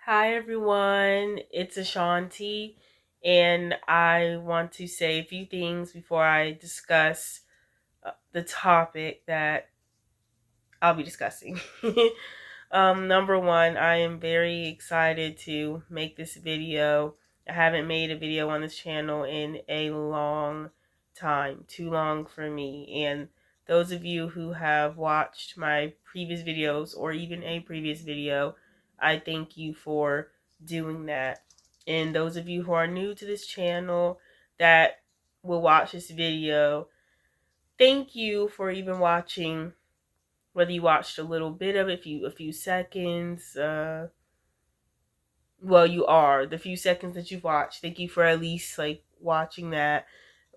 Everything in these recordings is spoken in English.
Hi everyone, it's Ashanti, and I want to say a few things before I discuss the topic that I'll be discussing. Number one, I am very excited to make this video. I haven't made a video on this channel in a long time, too long for me. And those of you who have watched my previous videos or even a previous video, I thank you for doing that. And those of you who are new to this channel that will watch this video, thank you for even watching, whether you watched a little bit of it, a few seconds. Well, you are the few seconds that you've watched. Thank you for at least like watching that,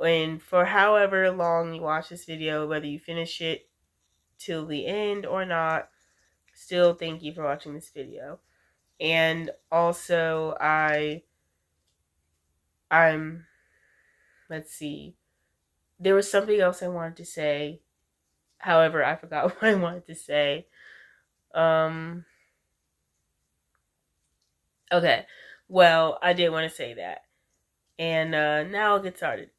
and for however long you watch this video, whether you finish it till the end or not. Still, thank you for watching this video. And also, I'm. Let's see. There was something else I wanted to say. However, I forgot what I wanted to say. Um. Okay. Well, I did want to say that. And now I'll get started.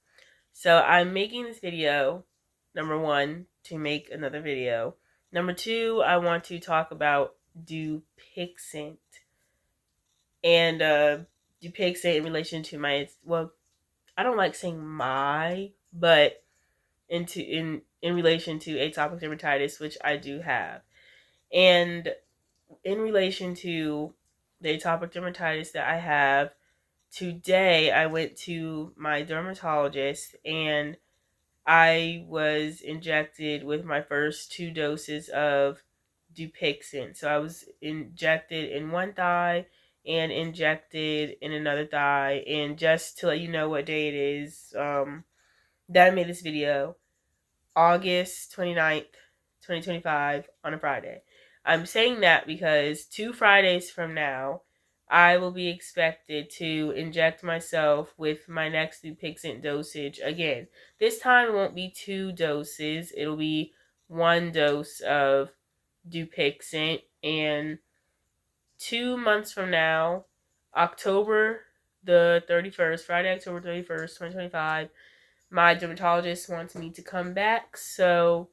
So I'm making this video, number one, to make another video. Number two, I want to talk about Dupixent. And Dupixent in relation to my, well, I don't like saying my, but in relation to atopic dermatitis, which I do have. And in relation to the atopic dermatitis that I have, today I went to my dermatologist and I was injected with my first 2 doses of Dupixent. So I was injected in one thigh and injected in another thigh. And just to let you know what day it is, that I made this video, August 29th, 2025, on a Friday. I'm saying that because 2 Fridays from now, I will be expected to inject myself with my next Dupixent dosage again. This time it won't be 2 doses, it'll be 1 dose of Dupixent. And 2 months from now, October the 31st, Friday, October 31st, 2025, my dermatologist wants me to come back so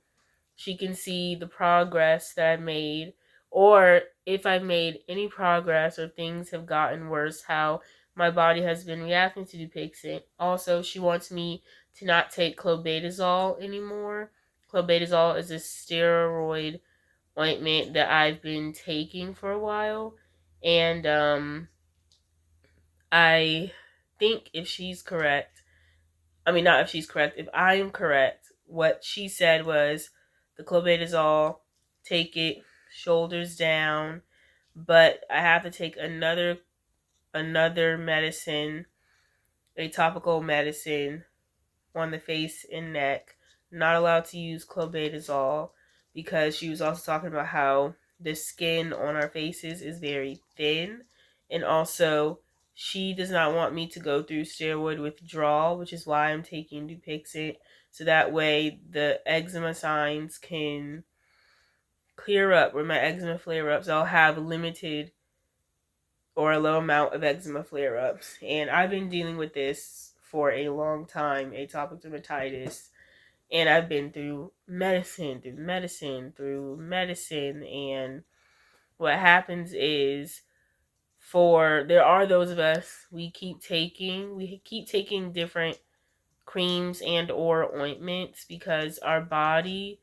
she can see the progress that I've made, or if I've made any progress or things have gotten worse, how my body has been reacting to Dupixent. Also, she wants me to not take clobetasol anymore. Clobetasol is a steroid ointment that I've been taking for a while, and I think if she's correct, I mean, not if she's correct, if I am correct, what she said was the clobetasol, take it shoulders down, but I have to take another medicine, a topical medicine on the face and neck. Not allowed to use clobetasol because she was also talking about how the skin on our faces is very thin, and also she does not want me to go through steroid withdrawal, which is why I'm taking Dupixent, so that way the eczema signs can clear up. Where my eczema flare ups, I'll have limited or a low amount of eczema flare ups. And I've been dealing with this for a long time, atopic dermatitis. And I've been through medicine. And what happens is, there are those of us, we keep taking different creams and or ointments because our body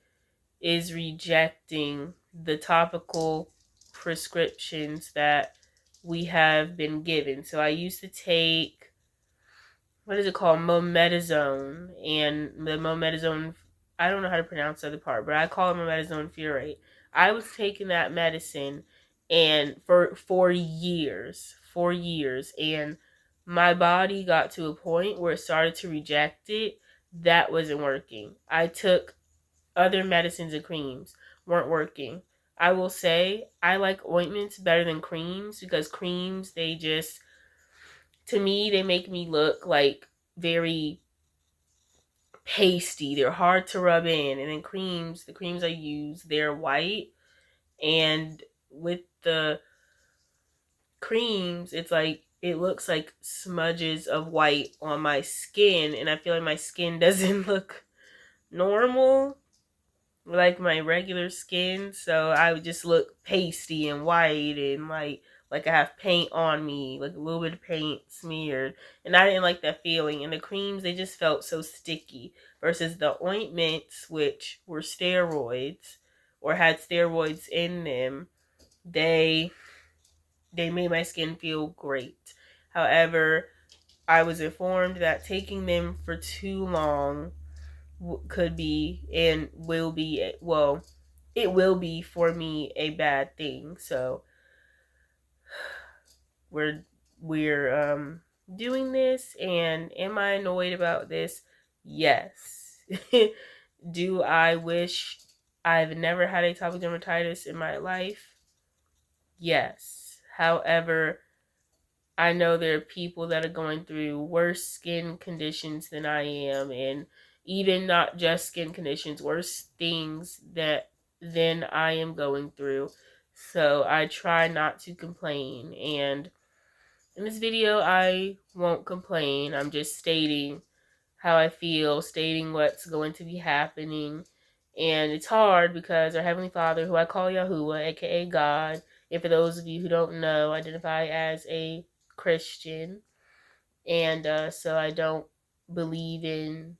is rejecting the topical prescriptions that we have been given. So I used to take, what is it called, mometasone, and the mometasone, I don't know how to pronounce the other part, but I call it mometasone furoate. I was taking that medicine and for 4 years, and my body got to a point where it started to reject it. That wasn't working. I took other medicines and creams, weren't working. I will say I like ointments better than creams because creams, they just, to me, they make me look like very pasty. They're hard to rub in. And then creams, the creams I use, they're white. And with the creams, it's like it looks like smudges of white on my skin, and I feel like my skin doesn't look normal like my regular skin, so I would just look pasty and white and like I have paint on me, like a little bit of paint smeared, and I didn't like that feeling. And the creams, they just felt so sticky versus the ointments, which were steroids or had steroids in them. They made my skin feel great. However, I was informed that taking them for too long could be and will be, well, it will be for me a bad thing. So we're doing this, and am I annoyed about this? Yes. Do I wish I've never had atopic dermatitis in my life? Yes. However, I know there are people that are going through worse skin conditions than I am, and even not just skin conditions, worse things that than I am going through. So I try not to complain, and in this video I won't complain. I'm just stating how I feel, stating what's going to be happening. And it's hard because our Heavenly Father, who I call Yahuwah, aka God, and for those of you who don't know, identify as a Christian, and so I don't believe in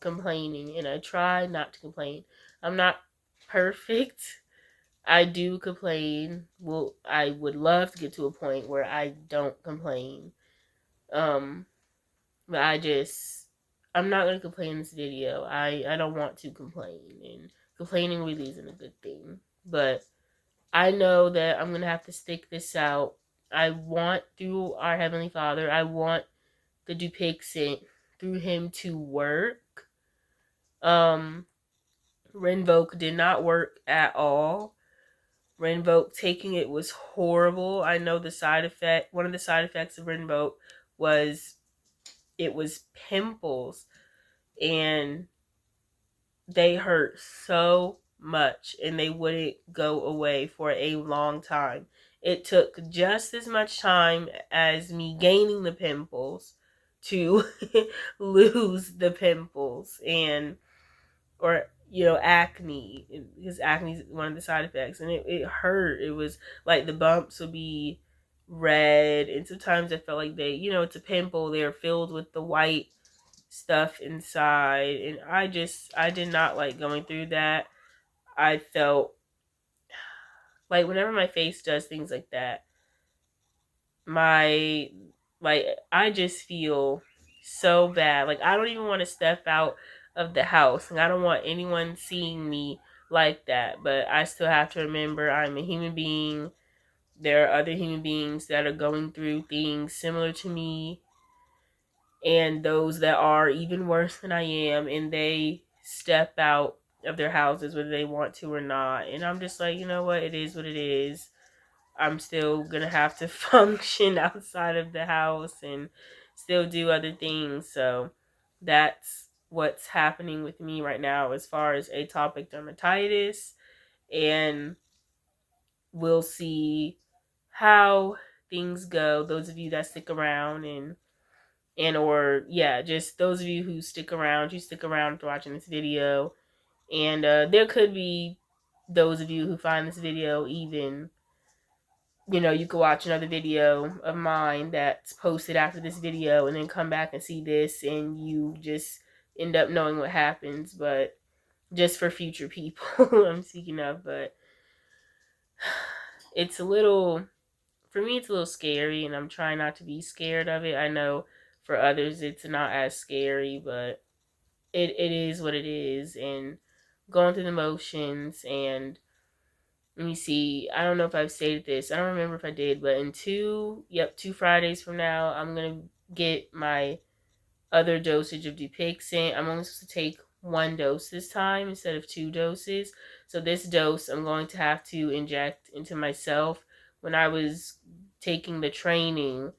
complaining, and I try not to complain. I'm not perfect. I do complain. Well, I would love to get to a point where I don't complain. Um, but I'm not gonna complain in this video. I don't want to complain, and complaining really isn't a good thing. But I know that I'm gonna have to stick this out. I want, through our Heavenly Father, I want the Dupixent through him to work. Rinvoq did not work at all. Rinvoq, taking it was horrible. I know one of the side effects of Rinvoq was it was pimples, and they hurt so much, and they wouldn't go away for a long time. It took just as much time as me gaining the pimples to lose the pimples, and or acne, because acne is one of the side effects, and it hurt. It was like the bumps would be red, and sometimes I felt like it's a pimple, they're filled with the white stuff inside, and I did not like going through that. I felt like whenever my face does things like that, my I just feel so bad. Like I don't even want to step out of the house. Like I don't want anyone seeing me like that. But I still have to remember I'm a human being. There are other human beings that are going through things similar to me, and those that are even worse than I am, and they step out of their houses whether they want to or not. And I'm just like, you know what? It is what it is. I'm still gonna have to function outside of the house and still do other things. So that's what's happening with me right now as far as atopic dermatitis. And we'll see how things go. Those of you that stick around, just those of you who stick around, after watching this video. And there could be those of you who find this video even, you could watch another video of mine that's posted after this video and then come back and see this, and you just end up knowing what happens. But just for future people, I'm speaking of. But it's for me, it's a little scary, and I'm trying not to be scared of it. I know for others it's not as scary, but it is what it is, and going through the motions. And let me see, I don't know if I've stated this, I don't remember if I did, but in 2 Fridays from now, I'm gonna get my other dosage of Dupixent. I'm only supposed to take 1 dose this time instead of 2 doses. So this dose I'm going to have to inject into myself. When I was taking the training,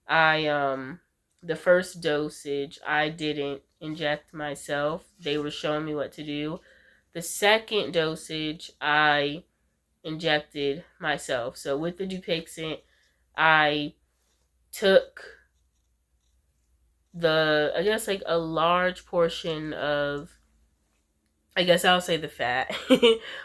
the first dosage I didn't inject myself. They were showing me what to do. The second dosage I injected myself. So with the Dupixent, I took like a large portion of, I guess I'll say the fat,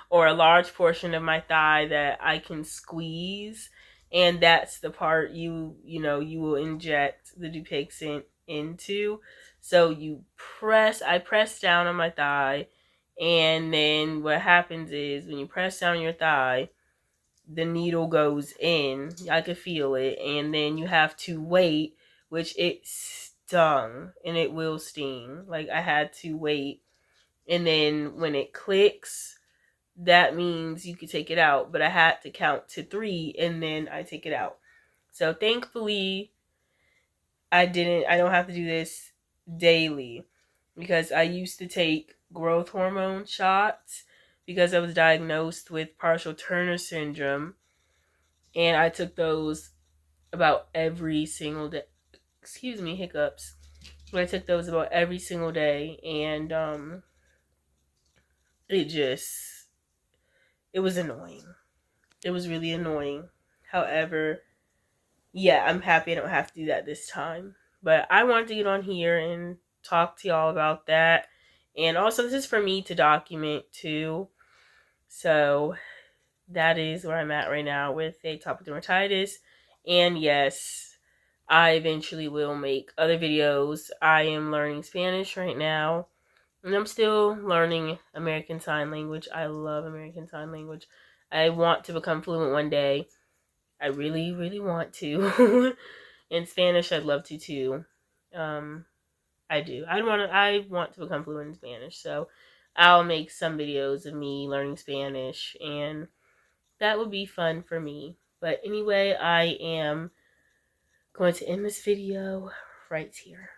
or a large portion of my thigh that I can squeeze, and that's the part you will inject the Dupixent into. So I press down on my thigh, and then what happens is when you press down your thigh, the needle goes in. I could feel it, and then you have to wait, which it stung, and it will sting. Like, I had to wait, and then when it clicks, that means you can take it out. But I had to count to 3, and then I take it out. So thankfully, I don't have to do this daily, because I used to take growth hormone shots because I was diagnosed with partial Turner syndrome, and I took those about every single day. Excuse me, hiccups. But I took those about every single day, and it was annoying. It was really annoying. However, yeah, I'm happy I don't have to do that this time. But I wanted to get on here and talk to y'all about that. And also, this is for me to document too. So that is where I'm at right now with atopic dermatitis. And yes, I eventually will make other videos. I am learning Spanish right now, and I'm still learning American Sign Language. I love American Sign Language. I want to become fluent one day. I really, really want to. In Spanish, I'd love to too. I do. I want to become fluent in Spanish. So I'll make some videos of me learning Spanish, and that would be fun for me. But anyway, I am going to end this video right here.